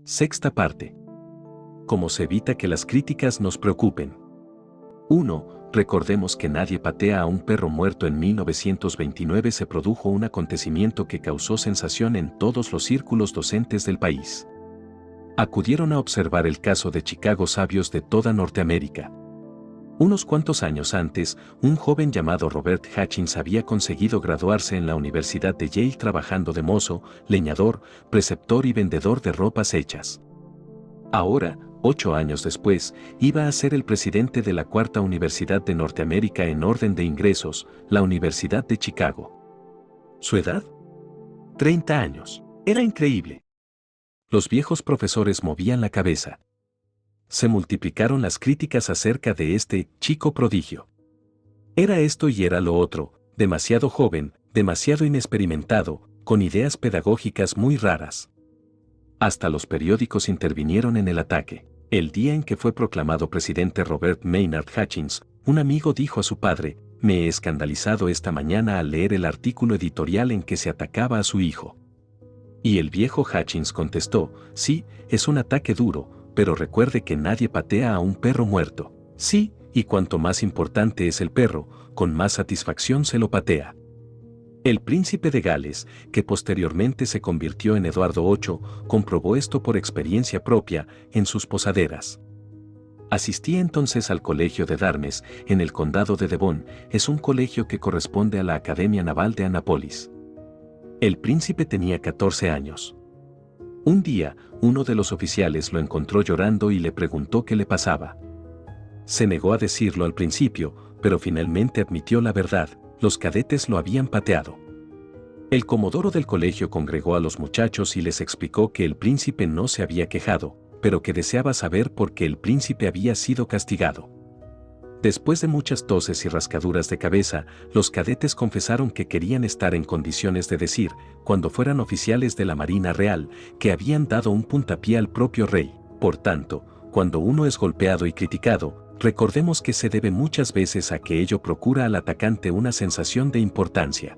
Sexta parte. ¿Cómo se evita que las críticas nos preocupen? 1. Recordemos que nadie patea a un perro muerto. En 1929 se produjo un acontecimiento que causó sensación en todos los círculos docentes del país. Acudieron a observar el caso de Chicago sabios de toda Norteamérica. Unos cuantos años antes, un joven llamado Robert Hutchins había conseguido graduarse en la Universidad de Yale trabajando de mozo, leñador, preceptor y vendedor de ropas hechas. Ahora, 8 años después, iba a ser el presidente de la cuarta universidad de Norteamérica en orden de ingresos, la Universidad de Chicago. ¿Su edad? 30 años. Era increíble. Los viejos profesores movían la cabeza. Se multiplicaron las críticas acerca de este chico prodigio. Era esto y era lo otro, demasiado joven, demasiado inexperimentado, con ideas pedagógicas muy raras. Hasta los periódicos intervinieron en el ataque. El día en que fue proclamado presidente Robert Maynard Hutchins, un amigo dijo a su padre: «Me he escandalizado esta mañana al leer el artículo editorial en que se atacaba a su hijo». Y el viejo Hutchins contestó: «Sí, es un ataque duro, pero recuerde que nadie patea a un perro muerto». Sí, y cuanto más importante es el perro, con más satisfacción se lo patea. El príncipe de Gales, que posteriormente se convirtió en Eduardo VIII, comprobó esto por experiencia propia en sus posaderas. Asistía entonces al colegio de Dartmouth, en el condado de Devon. Es un colegio que corresponde a la Academia Naval de Annapolis. El príncipe tenía 14 años. Un día, uno de los oficiales lo encontró llorando y le preguntó qué le pasaba. Se negó a decirlo al principio, pero finalmente admitió la verdad: los cadetes lo habían pateado. El comodoro del colegio congregó a los muchachos y les explicó que el príncipe no se había quejado, pero que deseaba saber por qué el príncipe había sido castigado. Después de muchas toses y rascaduras de cabeza, los cadetes confesaron que querían estar en condiciones de decir, cuando fueran oficiales de la Marina Real, que habían dado un puntapié al propio rey. Por tanto, cuando uno es golpeado y criticado, recordemos que se debe muchas veces a que ello procura al atacante una sensación de importancia.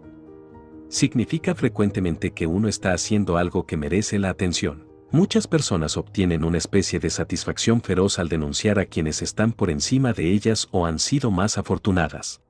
Significa frecuentemente que uno está haciendo algo que merece la atención. Muchas personas obtienen una especie de satisfacción feroz al denunciar a quienes están por encima de ellas o han sido más afortunadas.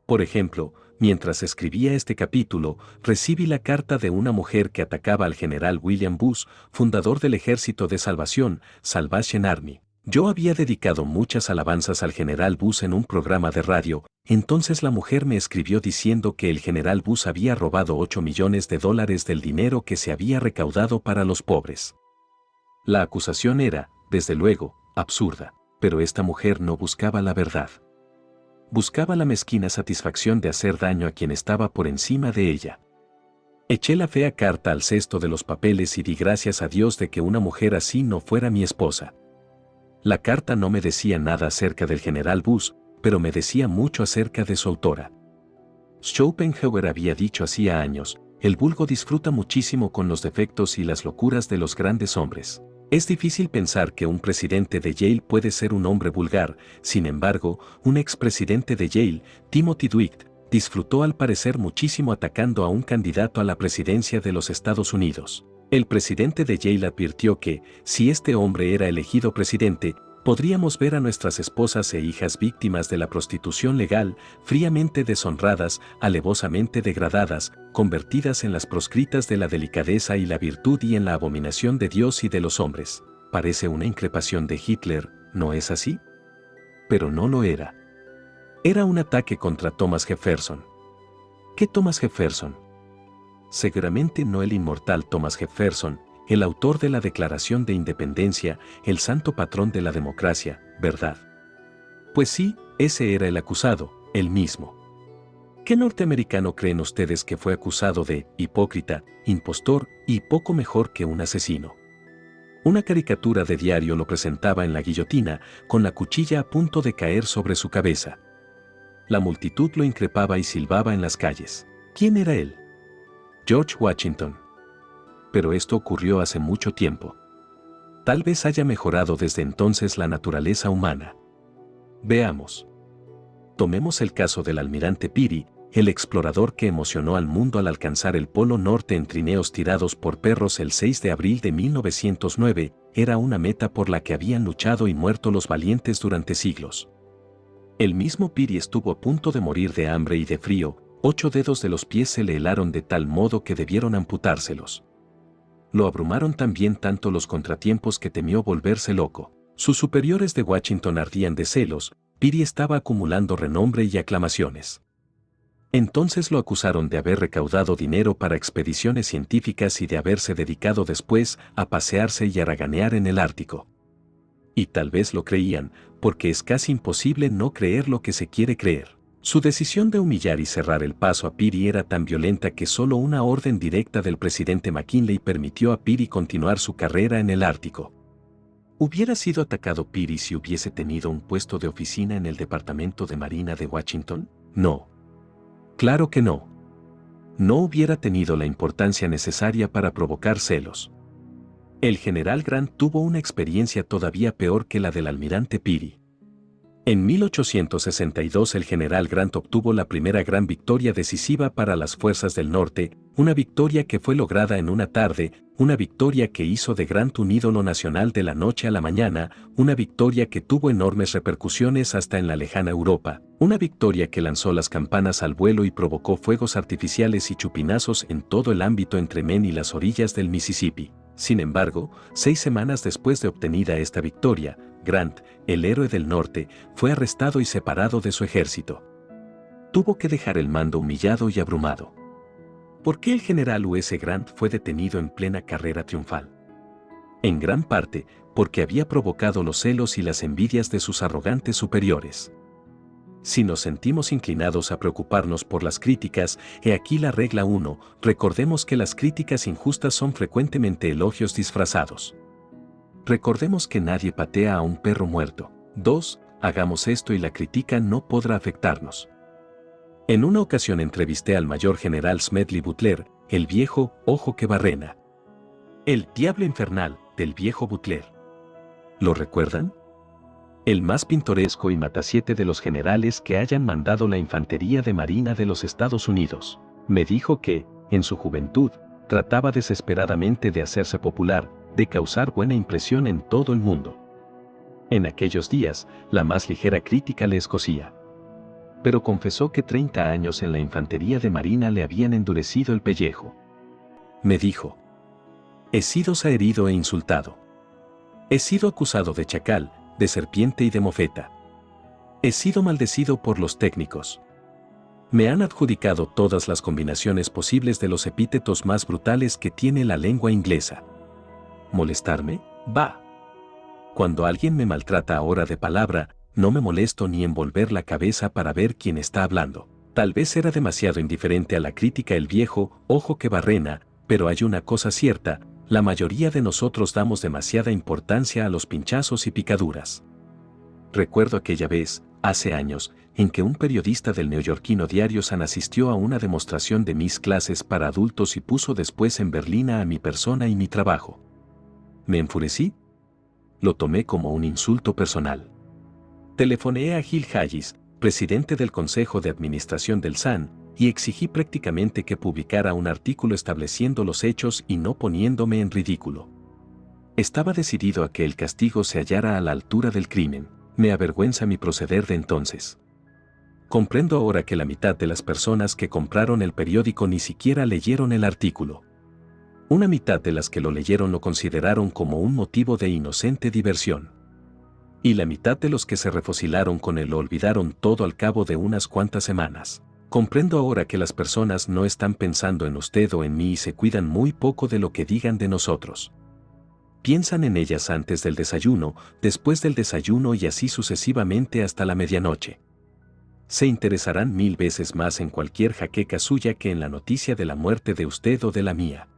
Por ejemplo, mientras escribía este capítulo, recibí la carta de una mujer que atacaba al general William Booth, fundador del Ejército de Salvación, Salvation Army. Yo había dedicado muchas alabanzas al general Booth en un programa de radio. Entonces la mujer me escribió diciendo que el general Booth había robado $8 millones del dinero que se había recaudado para los pobres. La acusación era, desde luego, absurda, pero esta mujer no buscaba la verdad. Buscaba la mezquina satisfacción de hacer daño a quien estaba por encima de ella. Eché la fea carta al cesto de los papeles y di gracias a Dios de que una mujer así no fuera mi esposa. La carta no me decía nada acerca del general Booth, pero me decía mucho acerca de su autora. Schopenhauer había dicho hacía años: el vulgo disfruta muchísimo con los defectos y las locuras de los grandes hombres. Es difícil pensar que un presidente de Yale puede ser un hombre vulgar. Sin embargo, un expresidente de Yale, Timothy Dwight, disfrutó al parecer muchísimo atacando a un candidato a la presidencia de los Estados Unidos. El presidente de Yale advirtió que, si este hombre era elegido presidente, podríamos ver a nuestras esposas e hijas víctimas de la prostitución legal, fríamente deshonradas, alevosamente degradadas, convertidas en las proscritas de la delicadeza y la virtud y en la abominación de Dios y de los hombres. Parece una increpación de Hitler, ¿no es así? Pero no lo era. Era un ataque contra Thomas Jefferson. ¿Qué Thomas Jefferson? Seguramente no el inmortal Thomas Jefferson, el autor de la Declaración de Independencia, el santo patrón de la democracia, ¿verdad? Pues sí, ese era el acusado, el mismo. ¿Qué norteamericano creen ustedes que fue acusado de hipócrita, impostor y poco mejor que un asesino? Una caricatura de diario lo presentaba en la guillotina, con la cuchilla a punto de caer sobre su cabeza. La multitud lo increpaba y silbaba en las calles. ¿Quién era él? George Washington. Pero esto ocurrió hace mucho tiempo. Tal vez haya mejorado desde entonces la naturaleza humana. Veamos. Tomemos el caso del almirante Peary, el explorador que emocionó al mundo al alcanzar el Polo Norte en trineos tirados por perros el 6 de abril de 1909, era una meta por la que habían luchado y muerto los valientes durante siglos. El mismo Peary estuvo a punto de morir de hambre y de frío, 8 dedos de los pies se le helaron de tal modo que debieron amputárselos. Lo abrumaron también tanto los contratiempos que temió volverse loco. Sus superiores de Washington ardían de celos, Peary estaba acumulando renombre y aclamaciones. Entonces lo acusaron de haber recaudado dinero para expediciones científicas y de haberse dedicado después a pasearse y haraganear en el Ártico. Y tal vez lo creían, porque es casi imposible no creer lo que se quiere creer. Su decisión de humillar y cerrar el paso a Peary era tan violenta que solo una orden directa del presidente McKinley permitió a Peary continuar su carrera en el Ártico. ¿Hubiera sido atacado Peary si hubiese tenido un puesto de oficina en el Departamento de Marina de Washington? No. Claro que no. No hubiera tenido la importancia necesaria para provocar celos. El general Grant tuvo una experiencia todavía peor que la del almirante Peary. En 1862 el general Grant obtuvo la primera gran victoria decisiva para las fuerzas del norte, una victoria que fue lograda en una tarde, una victoria que hizo de Grant un ídolo nacional de la noche a la mañana, una victoria que tuvo enormes repercusiones hasta en la lejana Europa, una victoria que lanzó las campanas al vuelo y provocó fuegos artificiales y chupinazos en todo el ámbito entre Maine y las orillas del Mississippi. Sin embargo, 6 semanas después de obtenida esta victoria, Grant, el héroe del norte, fue arrestado y separado de su ejército. Tuvo que dejar el mando humillado y abrumado. ¿Por qué el general U.S. Grant fue detenido en plena carrera triunfal? En gran parte, porque había provocado los celos y las envidias de sus arrogantes superiores. Si nos sentimos inclinados a preocuparnos por las críticas, he aquí la regla 1, recordemos que las críticas injustas son frecuentemente elogios disfrazados. Recordemos que nadie patea a un perro muerto. 2. Hagamos esto y la crítica no podrá afectarnos. En una ocasión entrevisté al mayor general Smedley Butler, el viejo ojo que barrena. El diablo infernal del viejo Butler. ¿Lo recuerdan? El más pintoresco y matasiete de los generales que hayan mandado la infantería de marina de los Estados Unidos. Me dijo que, en su juventud, trataba desesperadamente de hacerse popular, de causar buena impresión en todo el mundo. En aquellos días, la más ligera crítica le escocía. Pero confesó que 30 años en la infantería de marina le habían endurecido el pellejo. Me dijo: he sido saherido e insultado. He sido acusado de chacal, de serpiente y de mofeta. He sido maldecido por los técnicos. Me han adjudicado todas las combinaciones posibles de los epítetos más brutales que tiene la lengua inglesa. ¿Molestarme? Va. Cuando alguien me maltrata a hora de palabra, no me molesto ni en volver la cabeza para ver quién está hablando. Tal vez era demasiado indiferente a la crítica el viejo ojo que barrena, pero hay una cosa cierta: la mayoría de nosotros damos demasiada importancia a los pinchazos y picaduras. Recuerdo aquella vez, hace años, en que un periodista del neoyorquino Diario Sun asistió a una demostración de mis clases para adultos y puso después en berlina a mi persona y mi trabajo. ¿Me enfurecí? Lo tomé como un insulto personal. Telefoneé a Gil Hayes, presidente del Consejo de Administración del Sun, y exigí prácticamente que publicara un artículo estableciendo los hechos y no poniéndome en ridículo. Estaba decidido a que el castigo se hallara a la altura del crimen. Me avergüenza mi proceder de entonces. Comprendo ahora que la mitad de las personas que compraron el periódico ni siquiera leyeron el artículo. Una mitad de las que lo leyeron lo consideraron como un motivo de inocente diversión. Y la mitad de los que se refocilaron con él lo olvidaron todo al cabo de unas cuantas semanas. Comprendo ahora que las personas no están pensando en usted o en mí y se cuidan muy poco de lo que digan de nosotros. Piensan en ellas antes del desayuno, después del desayuno y así sucesivamente hasta la medianoche. Se interesarán 1000 veces más en cualquier jaqueca suya que en la noticia de la muerte de usted o de la mía.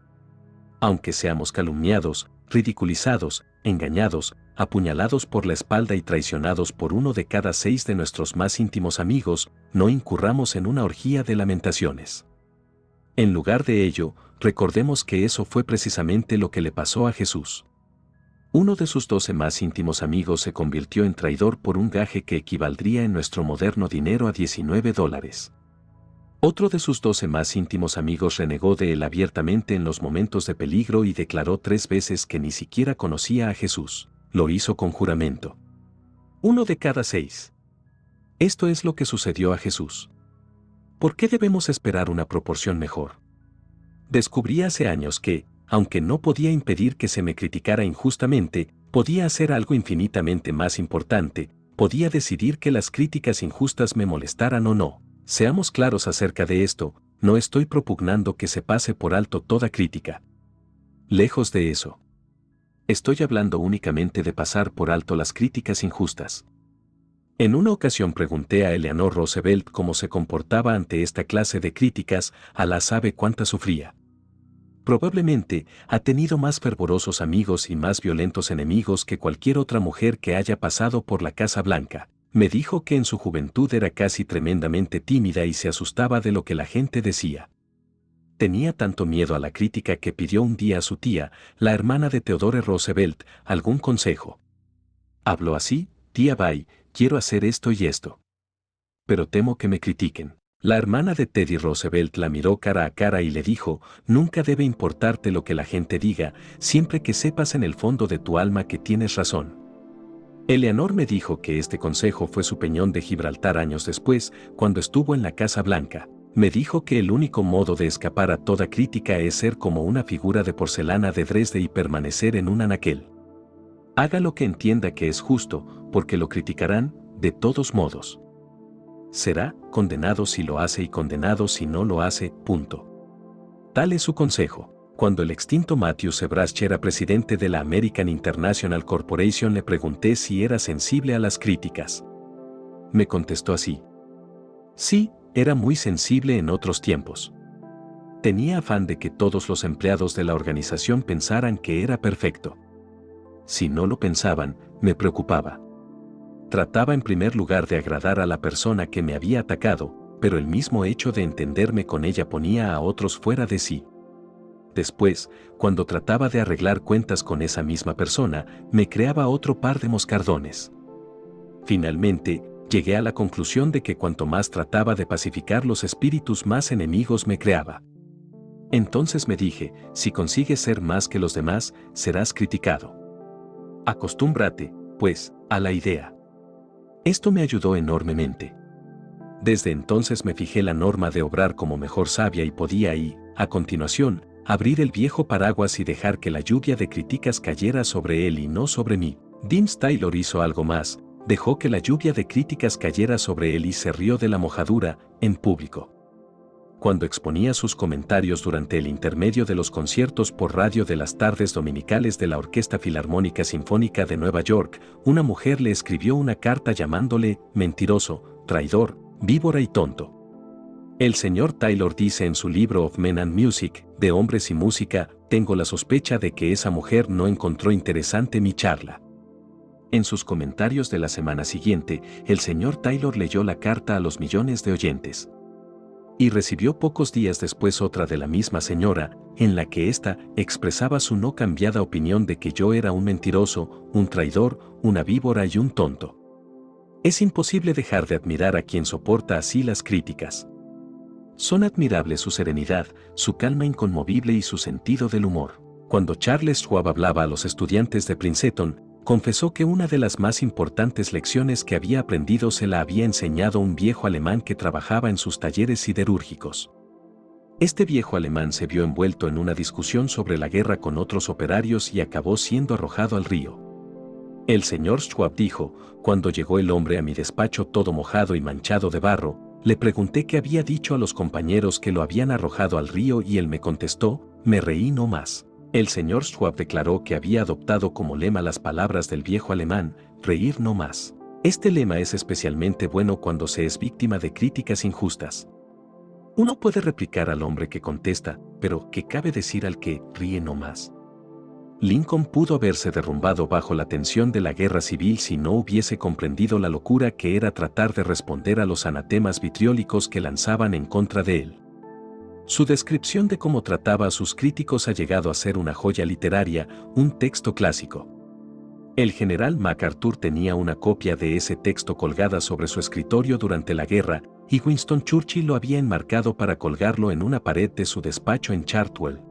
Aunque seamos calumniados, ridiculizados, engañados, apuñalados por la espalda y traicionados por 1 de cada 6 de nuestros más íntimos amigos, no incurramos en una orgía de lamentaciones. En lugar de ello, recordemos que eso fue precisamente lo que le pasó a Jesús. Uno de sus 12 más íntimos amigos se convirtió en traidor por un gaje que equivaldría en nuestro moderno dinero a $19. Otro de sus 12 más íntimos amigos renegó de él abiertamente en los momentos de peligro y declaró 3 veces que ni siquiera conocía a Jesús. Lo hizo con juramento. 1 de cada 6. Esto es lo que sucedió a Jesús. ¿Por qué debemos esperar una proporción mejor? Descubrí hace años que, aunque no podía impedir que se me criticara injustamente, podía hacer algo infinitamente más importante, podía decidir que las críticas injustas me molestaran o no. Seamos claros acerca de esto, no estoy propugnando que se pase por alto toda crítica. Lejos de eso. Estoy hablando únicamente de pasar por alto las críticas injustas. En una ocasión pregunté a Eleanor Roosevelt cómo se comportaba ante esta clase de críticas, Alá sabe cuánta sufría. Probablemente ha tenido más fervorosos amigos y más violentos enemigos que cualquier otra mujer que haya pasado por la Casa Blanca. Me dijo que en su juventud era casi tremendamente tímida y se asustaba de lo que la gente decía. Tenía tanto miedo a la crítica que pidió un día a su tía, la hermana de Theodore Roosevelt, algún consejo. Habló así: tía Bai, quiero hacer esto y esto. Pero temo que me critiquen. La hermana de Teddy Roosevelt la miró cara a cara y le dijo: nunca debe importarte lo que la gente diga, siempre que sepas en el fondo de tu alma que tienes razón. Eleanor me dijo que este consejo fue su peñón de Gibraltar años después, cuando estuvo en la Casa Blanca. Me dijo que el único modo de escapar a toda crítica es ser como una figura de porcelana de Dresde y permanecer en un anaquel. Haga lo que entienda que es justo, porque lo criticarán, de todos modos. Será condenado si lo hace y condenado si no lo hace, punto. Tal es su consejo. Cuando el extinto Matthew Sebrasch era presidente de la American International Corporation, le pregunté si era sensible a las críticas. Me contestó así: sí, era muy sensible en otros tiempos. Tenía afán de que todos los empleados de la organización pensaran que era perfecto. Si no lo pensaban, me preocupaba. Trataba en primer lugar de agradar a la persona que me había atacado, pero el mismo hecho de entenderme con ella ponía a otros fuera de sí. Después, cuando trataba de arreglar cuentas con esa misma persona, me creaba otro par de moscardones. Finalmente, llegué a la conclusión de que cuanto más trataba de pacificar los espíritus, más enemigos me creaba. Entonces me dije: si consigues ser más que los demás, serás criticado. Acostúmbrate, pues, a la idea. Esto me ayudó enormemente. Desde entonces me fijé la norma de obrar como mejor sabía y podía y, a continuación, abrir el viejo paraguas y dejar que la lluvia de críticas cayera sobre él y no sobre mí. James Taylor hizo algo más: dejó que la lluvia de críticas cayera sobre él y se rió de la mojadura, en público. Cuando exponía sus comentarios durante el intermedio de los conciertos por radio de las tardes dominicales de la Orquesta Filarmónica Sinfónica de Nueva York, una mujer le escribió una carta llamándole mentiroso, traidor, víbora y tonto. El señor Taylor dice en su libro Of Men and Music, de Hombres y Música: tengo la sospecha de que esa mujer no encontró interesante mi charla. En sus comentarios de la semana siguiente, el señor Taylor leyó la carta a los millones de oyentes. Y recibió pocos días después otra de la misma señora, en la que ésta expresaba su no cambiada opinión de que yo era un mentiroso, un traidor, una víbora y un tonto. Es imposible dejar de admirar a quien soporta así las críticas. Son admirables su serenidad, su calma inconmovible y su sentido del humor. Cuando Charles Schwab hablaba a los estudiantes de Princeton, confesó que una de las más importantes lecciones que había aprendido se la había enseñado un viejo alemán que trabajaba en sus talleres siderúrgicos. Este viejo alemán se vio envuelto en una discusión sobre la guerra con otros operarios y acabó siendo arrojado al río. El señor Schwab dijo: cuando llegó el hombre a mi despacho todo mojado y manchado de barro, le pregunté qué había dicho a los compañeros que lo habían arrojado al río y él me contestó: me reí no más. El señor Schwab declaró que había adoptado como lema las palabras del viejo alemán: reír no más. Este lema es especialmente bueno cuando se es víctima de críticas injustas. Uno puede replicar al hombre que contesta, pero ¿qué cabe decir al que ríe no más? Lincoln pudo haberse derrumbado bajo la tensión de la guerra civil si no hubiese comprendido la locura que era tratar de responder a los anatemas vitriólicos que lanzaban en contra de él. Su descripción de cómo trataba a sus críticos ha llegado a ser una joya literaria, un texto clásico. El general MacArthur tenía una copia de ese texto colgada sobre su escritorio durante la guerra, y Winston Churchill lo había enmarcado para colgarlo en una pared de su despacho en Chartwell.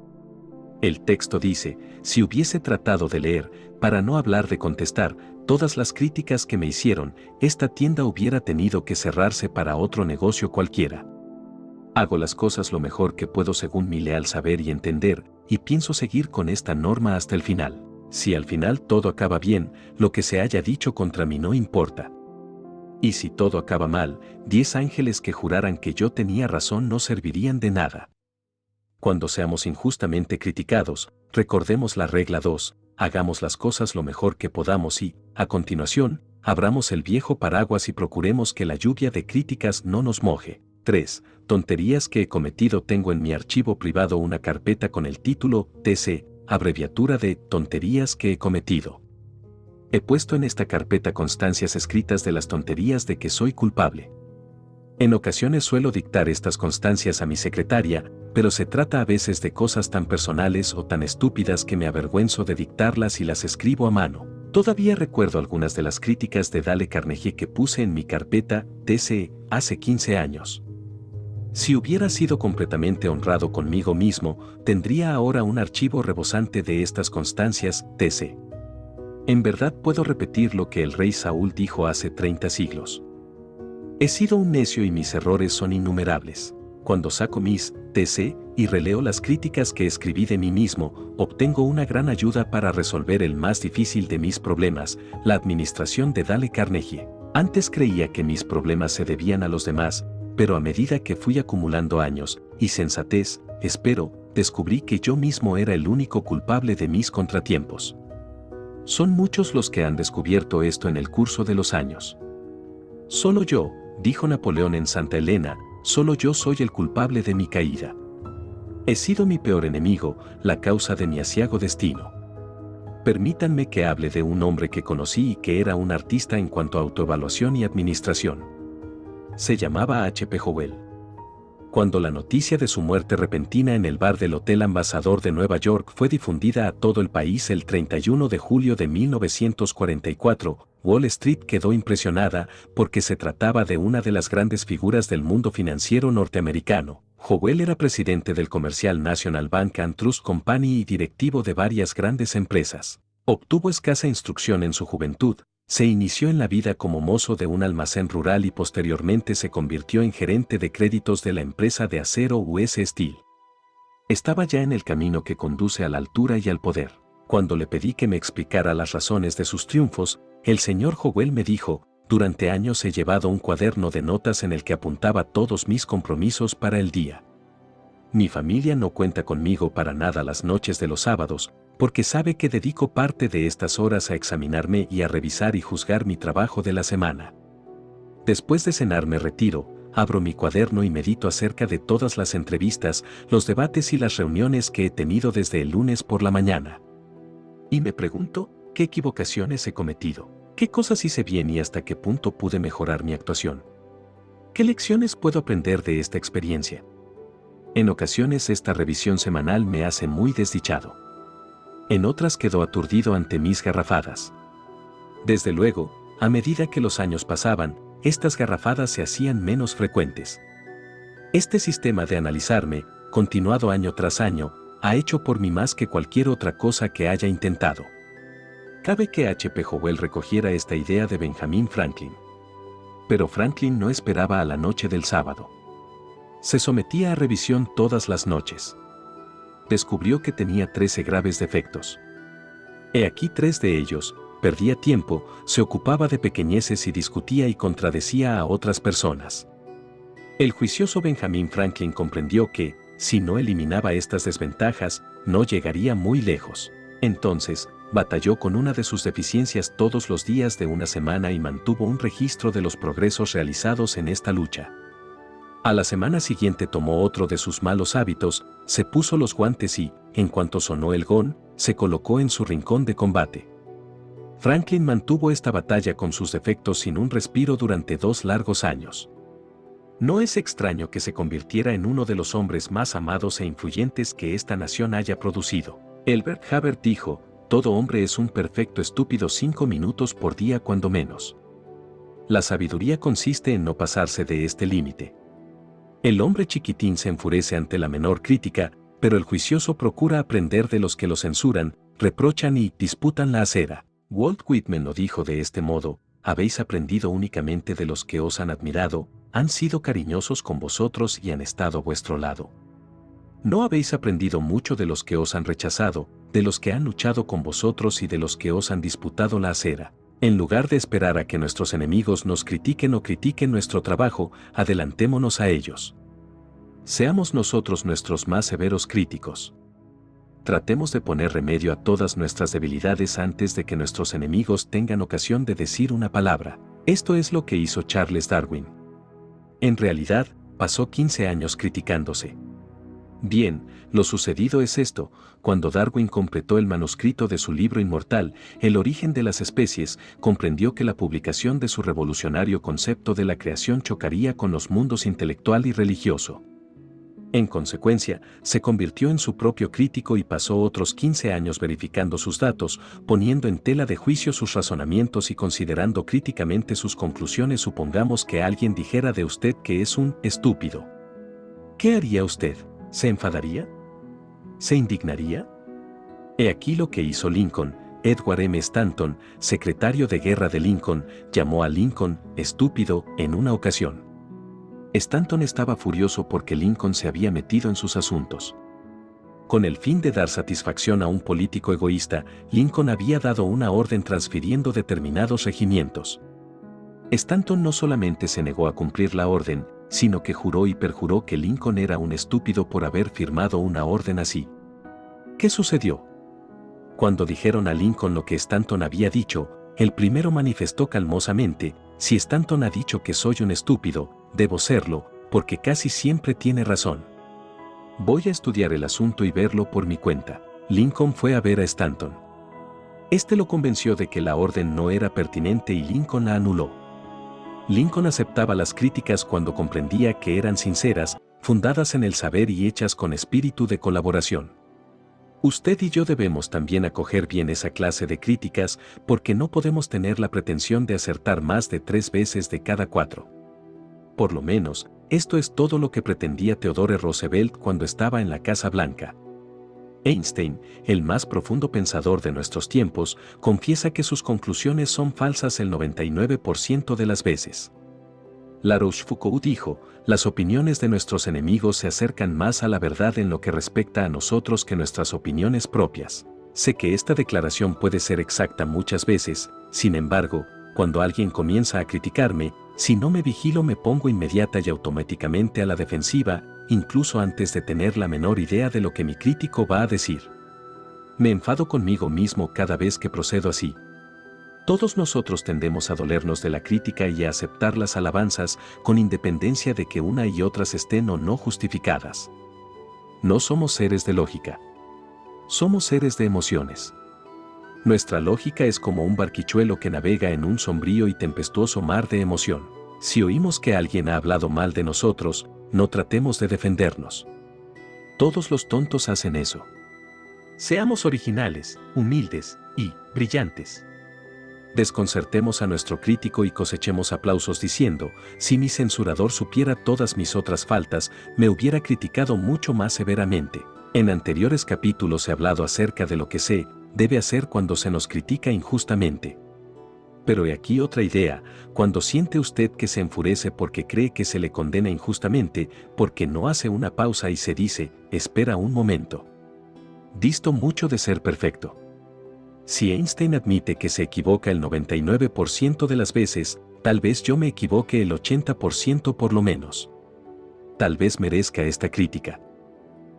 El texto dice: si hubiese tratado de leer, para no hablar de contestar, todas las críticas que me hicieron, esta tienda hubiera tenido que cerrarse para otro negocio cualquiera. Hago las cosas lo mejor que puedo según mi leal saber y entender, y pienso seguir con esta norma hasta el final. Si al final todo acaba bien, lo que se haya dicho contra mí no importa. Y si todo acaba mal, 10 ángeles que juraran que yo tenía razón no servirían de nada. Cuando seamos injustamente criticados, recordemos la regla 2, hagamos las cosas lo mejor que podamos y, a continuación, abramos el viejo paraguas y procuremos que la lluvia de críticas no nos moje. 3. Tonterías que he cometido. Tengo en mi archivo privado una carpeta con el título TC, abreviatura de tonterías que he cometido. He puesto en esta carpeta constancias escritas de las tonterías de que soy culpable. En ocasiones suelo dictar estas constancias a mi secretaria, pero se trata a veces de cosas tan personales o tan estúpidas que me avergüenzo de dictarlas y las escribo a mano. Todavía recuerdo algunas de las críticas de Dale Carnegie que puse en mi carpeta TC hace 15 años. Si hubiera sido completamente honrado conmigo mismo, tendría ahora un archivo rebosante de estas constancias TC. En verdad puedo repetir lo que el rey Saúl dijo hace 30 siglos. He sido un necio y mis errores son innumerables. Cuando saco mis TC y releo las críticas que escribí de mí mismo, obtengo una gran ayuda para resolver el más difícil de mis problemas, la administración de Dale Carnegie. Antes creía que mis problemas se debían a los demás, pero a medida que fui acumulando años y sensatez, espero, descubrí que yo mismo era el único culpable de mis contratiempos. Son muchos los que han descubierto esto en el curso de los años. Solo yo, dijo Napoleón en Santa Elena, solo yo soy el culpable de mi caída. He sido mi peor enemigo, la causa de mi aciago destino. Permítanme que hable de un hombre que conocí y que era un artista en cuanto a autoevaluación y administración. Se llamaba H.P. Howell. Cuando la noticia de su muerte repentina en el bar del Hotel Ambassador de Nueva York fue difundida a todo el país el 31 de julio de 1944, Wall Street quedó impresionada porque se trataba de una de las grandes figuras del mundo financiero norteamericano. Howell era presidente del Commercial National Bank and Trust Company y directivo de varias grandes empresas. Obtuvo escasa instrucción en su juventud. Se inició en la vida como mozo de un almacén rural y posteriormente se convirtió en gerente de créditos de la empresa de acero US Steel. Estaba ya en el camino que conduce a la altura y al poder. Cuando le pedí que me explicara las razones de sus triunfos, el señor Howell me dijo: durante años he llevado un cuaderno de notas en el que apuntaba todos mis compromisos para el día. Mi familia no cuenta conmigo para nada las noches de los sábados, porque sabe que dedico parte de estas horas a examinarme y a revisar y juzgar mi trabajo de la semana. Después de cenar me retiro, abro mi cuaderno y medito acerca de todas las entrevistas, los debates y las reuniones que he tenido desde el lunes por la mañana. Y me pregunto, ¿qué equivocaciones he cometido? ¿Qué cosas hice bien y hasta qué punto pude mejorar mi actuación? ¿Qué lecciones puedo aprender de esta experiencia? En ocasiones esta revisión semanal me hace muy desdichado. En otras quedo aturdido ante mis garrafadas. Desde luego, a medida que los años pasaban, estas garrafadas se hacían menos frecuentes. Este sistema de analizarme, continuado año tras año, ha hecho por mí más que cualquier otra cosa que haya intentado. Cabe que H.P. Howell recogiera esta idea de Benjamin Franklin. Pero Franklin no esperaba a la noche del sábado. Se sometía a revisión todas las noches. Descubrió que tenía 13 graves defectos. He aquí 3 de ellos: perdía tiempo, se ocupaba de pequeñeces y discutía y contradecía a otras personas. El juicioso Benjamin Franklin comprendió que, si no eliminaba estas desventajas, no llegaría muy lejos. Entonces, batalló con una de sus deficiencias todos los días de una semana y mantuvo un registro de los progresos realizados en esta lucha. A la semana siguiente tomó otro de sus malos hábitos, se puso los guantes y, en cuanto sonó el gong, se colocó en su rincón de combate. Franklin mantuvo esta batalla con sus defectos sin un respiro durante 2 largos años. No es extraño que se convirtiera en uno de los hombres más amados e influyentes que esta nación haya producido. Elbert Hubbard dijo: todo hombre es un perfecto estúpido 5 minutos por día cuando menos. La sabiduría consiste en no pasarse de este límite. El hombre chiquitín se enfurece ante la menor crítica, pero el juicioso procura aprender de los que lo censuran, reprochan y disputan la acera. Walt Whitman lo dijo de este modo: habéis aprendido únicamente de los que os han admirado, han sido cariñosos con vosotros y han estado a vuestro lado. No habéis aprendido mucho de los que os han rechazado, de los que han luchado con vosotros y de los que os han disputado la acera. En lugar de esperar a que nuestros enemigos nos critiquen o critiquen nuestro trabajo, adelantémonos a ellos. Seamos nosotros nuestros más severos críticos. Tratemos de poner remedio a todas nuestras debilidades antes de que nuestros enemigos tengan ocasión de decir una palabra. Esto es lo que hizo Charles Darwin. En realidad, pasó 15 años criticándose. Bien, lo sucedido es esto: cuando Darwin completó el manuscrito de su libro inmortal, El origen de las especies, comprendió que la publicación de su revolucionario concepto de la creación chocaría con los mundos intelectual y religioso. En consecuencia, se convirtió en su propio crítico y pasó otros 15 años verificando sus datos, poniendo en tela de juicio sus razonamientos y considerando críticamente sus conclusiones. Supongamos que alguien dijera de usted que es un estúpido. ¿Qué haría usted? ¿Se enfadaría? ¿Se indignaría? He aquí lo que hizo Lincoln. Edward M. Stanton, secretario de guerra de Lincoln, llamó a Lincoln estúpido en una ocasión. Stanton estaba furioso porque Lincoln se había metido en sus asuntos. Con el fin de dar satisfacción a un político egoísta, Lincoln había dado una orden transfiriendo determinados regimientos. Stanton no solamente se negó a cumplir la orden, sino que juró y perjuró que Lincoln era un estúpido por haber firmado una orden así. ¿Qué sucedió? Cuando dijeron a Lincoln lo que Stanton había dicho, el primero manifestó calmosamente: si Stanton ha dicho que soy un estúpido, debo serlo, porque casi siempre tiene razón. Voy a estudiar el asunto y verlo por mi cuenta. Lincoln fue a ver a Stanton. Este lo convenció de que la orden no era pertinente y Lincoln la anuló. Lincoln aceptaba las críticas cuando comprendía que eran sinceras, fundadas en el saber y hechas con espíritu de colaboración. Usted y yo debemos también acoger bien esa clase de críticas, porque no podemos tener la pretensión de acertar más de 3 veces de cada 4. Por lo menos, esto es todo lo que pretendía Theodore Roosevelt cuando estaba en la Casa Blanca. Einstein, el más profundo pensador de nuestros tiempos, confiesa que sus conclusiones son falsas el 99% de las veces. La Rochefoucauld dijo: las opiniones de nuestros enemigos se acercan más a la verdad en lo que respecta a nosotros que nuestras opiniones propias. Sé que esta declaración puede ser exacta muchas veces, sin embargo, cuando alguien comienza a criticarme, si no me vigilo me pongo inmediata y automáticamente a la defensiva, incluso antes de tener la menor idea de lo que mi crítico va a decir. Me enfado conmigo mismo cada vez que procedo así. Todos nosotros tendemos a dolernos de la crítica y a aceptar las alabanzas, con independencia de que una y otras estén o no justificadas. No somos seres de lógica. Somos seres de emociones. Nuestra lógica es como un barquichuelo que navega en un sombrío y tempestuoso mar de emoción. Si oímos que alguien ha hablado mal de nosotros, no tratemos de defendernos. Todos los tontos hacen eso. Seamos originales, humildes y brillantes. Desconcertemos a nuestro crítico y cosechemos aplausos diciendo: si mi censurador supiera todas mis otras faltas, me hubiera criticado mucho más severamente. En anteriores capítulos he hablado acerca de lo que se debe hacer cuando se nos critica injustamente. Pero he aquí otra idea: cuando siente usted que se enfurece porque cree que se le condena injustamente, porque no hace una pausa y se dice: espera un momento. Disto mucho de ser perfecto. Si Einstein admite que se equivoca el 99% de las veces, tal vez yo me equivoque el 80% por lo menos. Tal vez merezca esta crítica.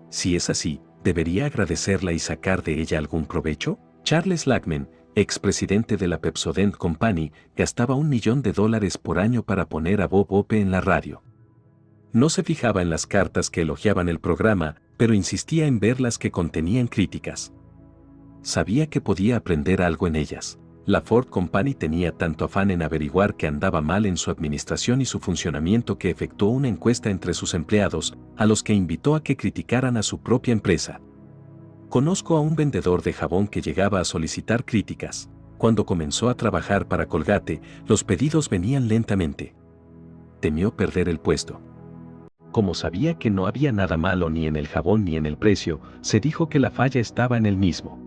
Si es así, ¿debería agradecerla y sacar de ella algún provecho? Charles Lachman, expresidente de la Pepsodent Company, gastaba $1 millón por año para poner a Bob Hope en la radio. No se fijaba en las cartas que elogiaban el programa, pero insistía en ver las que contenían críticas. Sabía que podía aprender algo en ellas. La Ford Company tenía tanto afán en averiguar qué andaba mal en su administración y su funcionamiento que efectuó una encuesta entre sus empleados, a los que invitó a que criticaran a su propia empresa. Conozco a un vendedor de jabón que llegaba a solicitar críticas. Cuando comenzó a trabajar para Colgate, los pedidos venían lentamente. Temió perder el puesto. Como sabía que no había nada malo ni en el jabón ni en el precio, se dijo que la falla estaba en él mismo.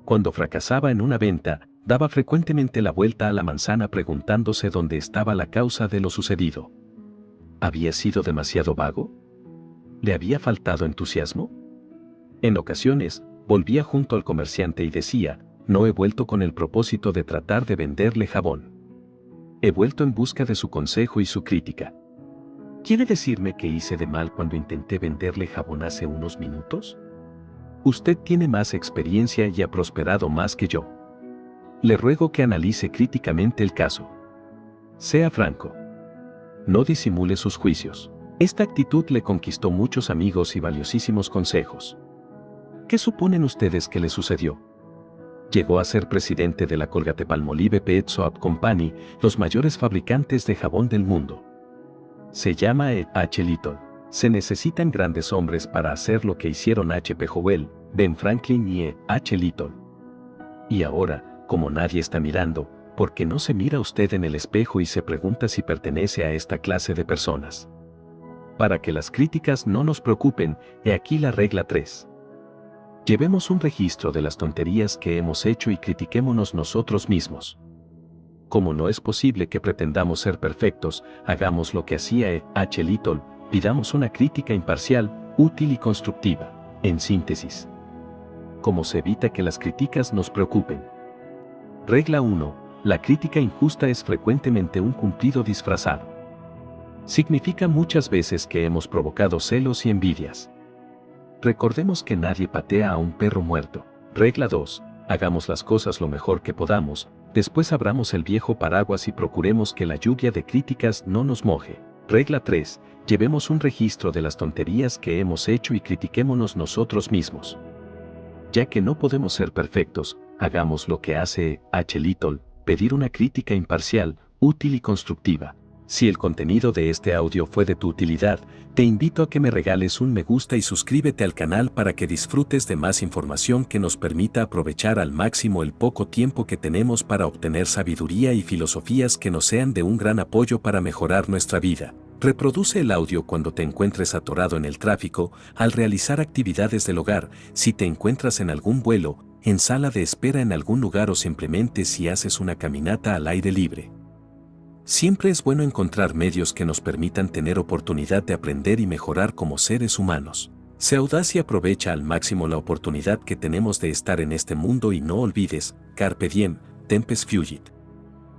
Cuando fracasaba en una venta, daba frecuentemente la vuelta a la manzana preguntándose dónde estaba la causa de lo sucedido. ¿Había sido demasiado vago? ¿Le había faltado entusiasmo? En ocasiones, volvía junto al comerciante y decía, no he vuelto con el propósito de tratar de venderle jabón. He vuelto en busca de su consejo y su crítica. ¿Quiere decirme que hice de mal cuando intenté venderle jabón hace unos minutos? Usted tiene más experiencia y ha prosperado más que yo. Le ruego que analice críticamente el caso. Sea franco. No disimule sus juicios. Esta actitud le conquistó muchos amigos y valiosísimos consejos. ¿Qué suponen ustedes que le sucedió? Llegó a ser presidente de la Colgate-Palmolive Pet Soap Company, los mayores fabricantes de jabón del mundo. Se llama H. Little. Se necesitan grandes hombres para hacer lo que hicieron H. P. Howell, Ben Franklin y H. Little. Y ahora, como nadie está mirando, ¿por qué no se mira usted en el espejo y se pregunta si pertenece a esta clase de personas? Para que las críticas no nos preocupen, he aquí la regla 3. Llevemos un registro de las tonterías que hemos hecho y critiquémonos nosotros mismos. Como no es posible que pretendamos ser perfectos, hagamos lo que hacía H. Little, pidamos una crítica imparcial, útil y constructiva. En síntesis, ¿cómo se evita que las críticas nos preocupen? Regla 1. La crítica injusta es frecuentemente un cumplido disfrazado. Significa muchas veces que hemos provocado celos y envidias. Recordemos que nadie patea a un perro muerto. Regla 2. Hagamos las cosas lo mejor que podamos, después abramos el viejo paraguas y procuremos que la lluvia de críticas no nos moje. Regla 3. Llevemos un registro de las tonterías que hemos hecho y critiquémonos nosotros mismos. Ya que no podemos ser perfectos, hagamos lo que hace H. Little, pedir una crítica imparcial, útil y constructiva. Si el contenido de este audio fue de tu utilidad, te invito a que me regales un me gusta y suscríbete al canal para que disfrutes de más información que nos permita aprovechar al máximo el poco tiempo que tenemos para obtener sabiduría y filosofías que nos sean de un gran apoyo para mejorar nuestra vida. Reproduce el audio cuando te encuentres atorado en el tráfico, al realizar actividades del hogar, si te encuentras en algún vuelo, en sala de espera en algún lugar o simplemente si haces una caminata al aire libre. Siempre es bueno encontrar medios que nos permitan tener oportunidad de aprender y mejorar como seres humanos. Sé audaz y aprovecha al máximo la oportunidad que tenemos de estar en este mundo y no olvides, carpe diem, tempus fugit.